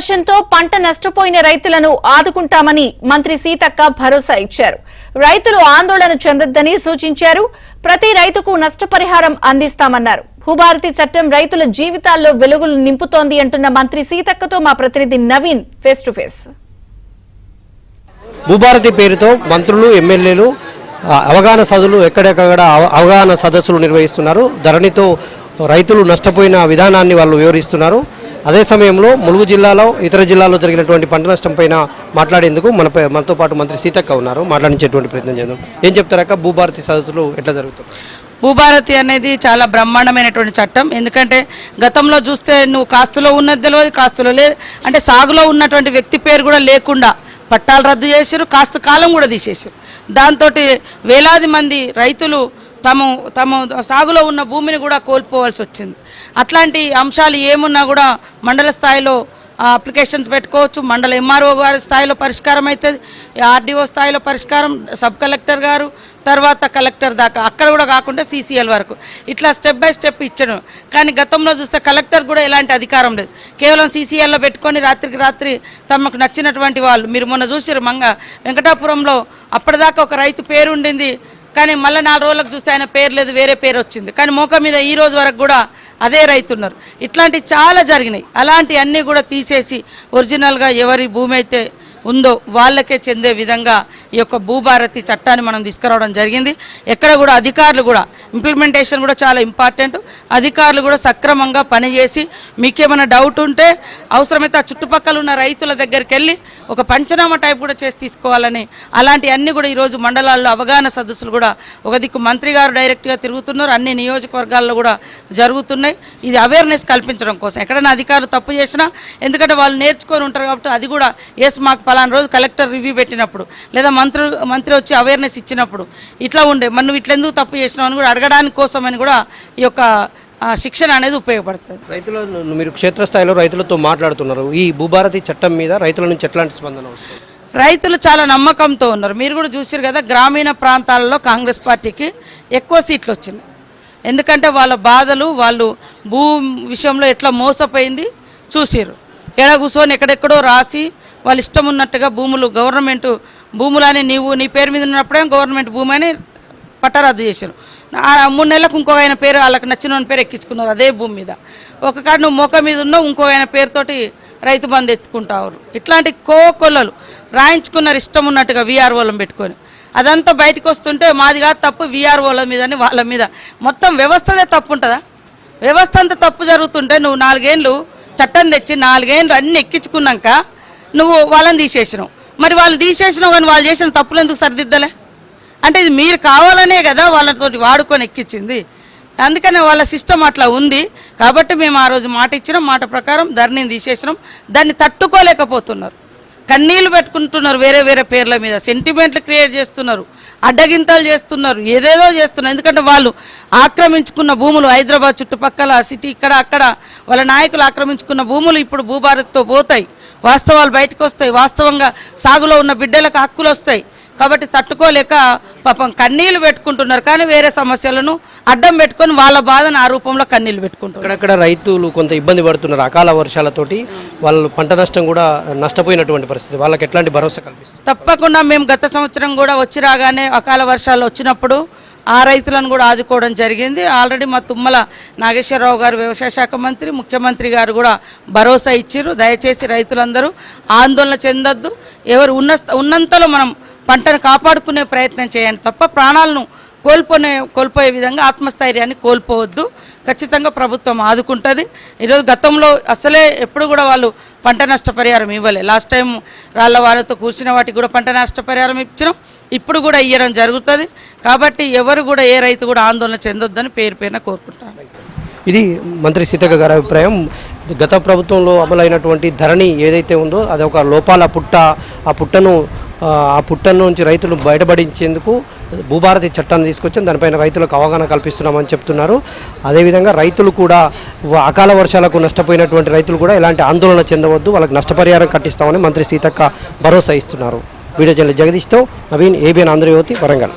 వర్షంతో పంట నష్టపోయిన రైతులను ఆదుకుంటామని మంత్రి సీతక్క భరోసా ఇచ్చారు. రైతులు ఆందోళన చెందొద్దని సూచించారు. ప్రతి రైతుకు నష్టపరిహారం అందిస్తామన్నారు. భూభారతి చట్టం రైతుల జీవితాల్లో వెలుగులు నింపుతోంది అంటున్న మంత్రి సీతక్కతో మా ప్రతినిధి Naveen face to face. Bhubharati పేరుతో మంత్రులు, ఎమ్మెల్యేలు అవగాహన సదస్సులు ఎక్కడెక్కడ అవగాహన సదస్సులు నిర్వహిస్తున్నారు. ధరణితో రైతులు నష్టపోయిన విధానాన్ని వాళ్ళు వివరిస్తున్నారు. అదే సమయంలో ములుగు జిల్లాలో ఇతర జిల్లాల్లో జరిగినటువంటి పంట నష్టం పైన మాట్లాడేందుకు మనతో పాటు మంత్రి సీతక్క ఉన్నారు. మాట్లాడించేటువంటి ప్రయత్నం చేద్దాం. ఏం చెప్తారక్క, భూభారతి సదస్సులు ఎట్లా జరుగుతాయి? భూభారతి అనేది చాలా బ్రహ్మాండమైనటువంటి చట్టం. ఎందుకంటే గతంలో చూస్తే నువ్వు కాస్తులో ఉన్నది తెలియదు, కాస్తులో లేదు అంటే సాగులో ఉన్నటువంటి వ్యక్తి పేరు కూడా లేకుండా పట్టాలు రద్దు చేశారు, కాస్త కాలం కూడా తీసేశారు. దాంతో వేలాది మంది రైతులు తమ సాగులో ఉన్న భూమిని కూడా కోల్పోవాల్సి వచ్చింది. అట్లాంటి అంశాలు ఏమున్నా కూడా మండల స్థాయిలో అప్లికేషన్స్ పెట్టుకోవచ్చు. మండల ఎంఆర్ఓ గారి స్థాయిలో పరిష్కారం అవుతుంది, ఆర్డీఓ స్థాయిలో పరిష్కారం, సబ్ కలెక్టర్ గారు, తర్వాత కలెక్టర్ దాకా, అక్కడ కూడా కాకుండా సీసీఎల్ వరకు ఇట్లా స్టెప్ బై స్టెప్ ఇచ్చడం. కానీ గతంలో చూస్తే కలెక్టర్ కూడా ఎలాంటి అధికారం లేదు. కేవలం సీసీఎల్లో పెట్టుకొని రాత్రికి రాత్రి తమకు నచ్చినటువంటి వాళ్ళు, మీరు మొన్న చూసారు వెంకటాపురంలో అప్పటిదాకా ఒక రైతు పేరు ఉండింది, కానీ మళ్ళీ 4 రోజులకు చూస్తే ఆయన పేరు లేదు, వేరే పేరు వచ్చింది. కానీ మోక మీద ఈ రోజు వరకు కూడా అదే రైతున్నారు. ఇట్లాంటివి చాలా జరిగినాయి. అలాంటి అన్నీ కూడా తీసేసి ఒరిజినల్గా ఎవరి భూమి అయితే ఉందో వాళ్ళకే చెందే విధంగా ఈ యొక్క భూభారతి చట్టాన్ని మనం తీసుకురావడం జరిగింది. ఎక్కడ కూడా అధికారులు కూడా ఇంప్లిమెంటేషన్ కూడా చాలా ఇంపార్టెంట్. అధికారులు కూడా సక్రమంగా పనిచేసి మీకేమైనా డౌట్ ఉంటే అవసరమైతే ఆ చుట్టుపక్కల ఉన్న రైతుల దగ్గరికి వెళ్ళి ఒక పంచనామా టైప్ కూడా చేసి తీసుకోవాలని, అలాంటి అన్నీ కూడా ఈరోజు మండలాల్లో అవగాహన సదస్సులు కూడా ఒక దిక్కు మంత్రి గారు డైరెక్ట్గా తిరుగుతున్నారు, అన్ని నియోజకవర్గాల్లో కూడా జరుగుతున్నాయి. ఇది అవేర్నెస్ కల్పించడం కోసం. ఎక్కడైనా అధికారులు తప్పు చేసినా, ఎందుకంటే వాళ్ళు నేర్చుకొని ఉంటారు కాబట్టి అది కూడా మాకు పలానా రోజు కలెక్టర్ రివ్యూ పెట్టినప్పుడు లేదా మంత్రి వచ్చి అవేర్నెస్ ఇచ్చినప్పుడు ఇట్లా ఉండే మనం ఇట్లా ఎందుకు తప్పు చేసినాం అని కూడా అడగడానికి కోసమని కూడా ఈ యొక్క శిక్షణ అనేది ఉపయోగపడుతుంది. రైతులు, మీరు క్షేత్రస్థాయిలో రైతులతో మాట్లాడుతున్నారు. ఈ భూభారతి చట్టం మీద రైతుల నుంచి ఎట్లాంటి స్పందన వస్తుంది? రైతులు చాలా నమ్మకంతో ఉన్నారు. మీరు కూడా చూసారు కదా, గ్రామీణ ప్రాంతాలలో కాంగ్రెస్ పార్టీకి ఎక్కువ సీట్లు వచ్చినాయి. ఎందుకంటే వాళ్ళ బాధలు, వాళ్ళు భూ విషయంలో ఎట్లా మోసపోయింది చూసారు. ఎడ కూర్చొని ఎక్కడెక్కడో రాసి వాళ్ళు ఇష్టం ఉన్నట్టుగా భూములు, గవర్నమెంట్ భూములని నీ పేరు మీద ఉన్నప్పుడే గవర్నమెంట్ భూమి అని పట్టరద్దు చేశారు. 3 నెలలకు ఇంకొక ఆయన పేరు, వాళ్ళకి నచ్చిన పేరు ఎక్కించుకున్నారు అదే భూమి మీద. ఒక కాడ నువ్వు మొక్క మీద ఉన్నావు, ఇంకొక ఆయన పేరుతోటి రైతు బంధు ఎత్తుకుంటారు. ఇట్లాంటి కోకొల్లలు రాయించుకున్నారు ఇష్టం ఉన్నట్టుగా వీఆర్ఓలను పెట్టుకొని. అదంతా బయటకు వస్తుంటే మాది కాదు తప్పు, వీఆర్ఓల మీదని వాళ్ళ మీద మొత్తం వ్యవస్థదే తప్పు ఉంటుందా? వ్యవస్థ అంతా తప్పు జరుగుతుంటే నువ్వు 4 ఏళ్ళు చట్టం తెచ్చి 4 ఏళ్ళు అన్నీ ఎక్కించుకున్నాక నువ్వు వాళ్ళని తీసేసినావు. మరి వాళ్ళు తీసేసినావు కానీ వాళ్ళు చేసిన తప్పులు ఎందుకు సరిదిద్దలే? అంటే ఇది మీరు కావాలనే కదా వాళ్ళతో వాడుకొని ఎక్కించింది. అందుకనే వాళ్ళ సిస్టమ్ అట్లా ఉంది. కాబట్టి మేము ఆ రోజు మాట ఇచ్చినాం, మాట ప్రకారం ధరణిని తీసేసినాం. దాన్ని తట్టుకోలేకపోతున్నారు, కన్నీళ్ళు పెట్టుకుంటున్నారు, వేరే వేరే పేర్ల మీద సెంటిమెంట్లు క్రియేట్ చేస్తున్నారు, అడ్డగింతలు చేస్తున్నారు, ఏదేదో చేస్తున్నారు. ఎందుకంటే వాళ్ళు ఆక్రమించుకున్న భూములు హైదరాబాద్ చుట్టుపక్కల సిటీ ఇక్కడ అక్కడ వాళ్ళ నాయకులు ఆక్రమించుకున్న భూములు ఇప్పుడు భూభారత్తో పోతాయి. వాస్తవాలు బయటకు వస్తాయి. వాస్తవంగా సాగులో ఉన్న బిడ్డలకు హక్కులు వస్తాయి. కాబట్టి తట్టుకోలేక పాపం కన్నీళ్లు పెట్టుకుంటున్నారు. కానీ వేరే సమస్యలను అడ్డం పెట్టుకొని వాళ్ళ బాధను ఆ రూపంలో కన్నీళ్లు పెట్టుకుంటున్నారు. అక్కడక్కడ రైతులు కొంత ఇబ్బంది పడుతున్నారు. అకాల వర్షాలతోటి వాళ్ళు పంట నష్టం కూడా నష్టపోయినటువంటి పరిస్థితి. వాళ్ళకి ఎట్లాంటి భరోసా కల్పిస్తారు? తప్పకుండా మేము గత సంవత్సరం కూడా వచ్చి రాగానే అకాల వర్షాలు వచ్చినప్పుడు ఆ రైతులను కూడా ఆదుకోవడం జరిగింది. ఆల్రెడీ మా తుమ్మల నాగేశ్వరరావు గారు వ్యవసాయ శాఖ మంత్రి, ముఖ్యమంత్రి గారు కూడా భరోసా ఇచ్చారు. దయచేసి రైతులందరూ ఆందోళన చెందొద్దు, ఎవరు ఉన్నంతలో మనం పంటను కాపాడుకునే ప్రయత్నం చేయండి తప్ప ప్రాణాలను కోల్పోయే విధంగా ఆత్మస్థైర్యాన్ని కోల్పోవద్దు. ఖచ్చితంగా ప్రభుత్వం ఆదుకుంటుంది. ఈరోజు గతంలో అసలే ఎప్పుడు కూడా వాళ్ళు పంట నష్టపరిహారం ఇవ్వలే. లాస్ట్ టైం రాళ్ళ వారితో కూర్చున్న వాటికి కూడా పంట నష్టపరిహారం ఇచ్చినాం, ఇప్పుడు కూడా ఇవ్వడం జరుగుతుంది. కాబట్టి ఎవరు కూడా ఏ రైతు కూడా ఆందోళన చెందొద్దని పేరున కోరుకుంటాను. ఇది మంత్రి సీతక్క గారి అభిప్రాయం. గత ప్రభుత్వంలో అమలైనటువంటి ధరణి ఏదైతే ఉందో అది ఒక లోపాల పుట్ట. ఆ పుట్ట నుంచి రైతులు బయటపడించేందుకు భూభారతి చట్టాన్ని తీసుకొచ్చాం. దానిపైన రైతులకు అవగాహన కల్పిస్తున్నామని చెప్తున్నారు. అదేవిధంగా రైతులు కూడా అకాల వర్షాలకు నష్టపోయినటువంటి రైతులు కూడా ఎలాంటి ఆందోళన చెందవద్దు, వాళ్ళకి నష్టపరిహారం కట్టిస్తామని మంత్రి సీతక్క భరోసా ఇస్తున్నారు. వీడియో జర్నలిస్ట్ జగదీష్తో నవీన్, ఏబిఎన్ ఆంధ్రజ్యోతి, వరంగల్.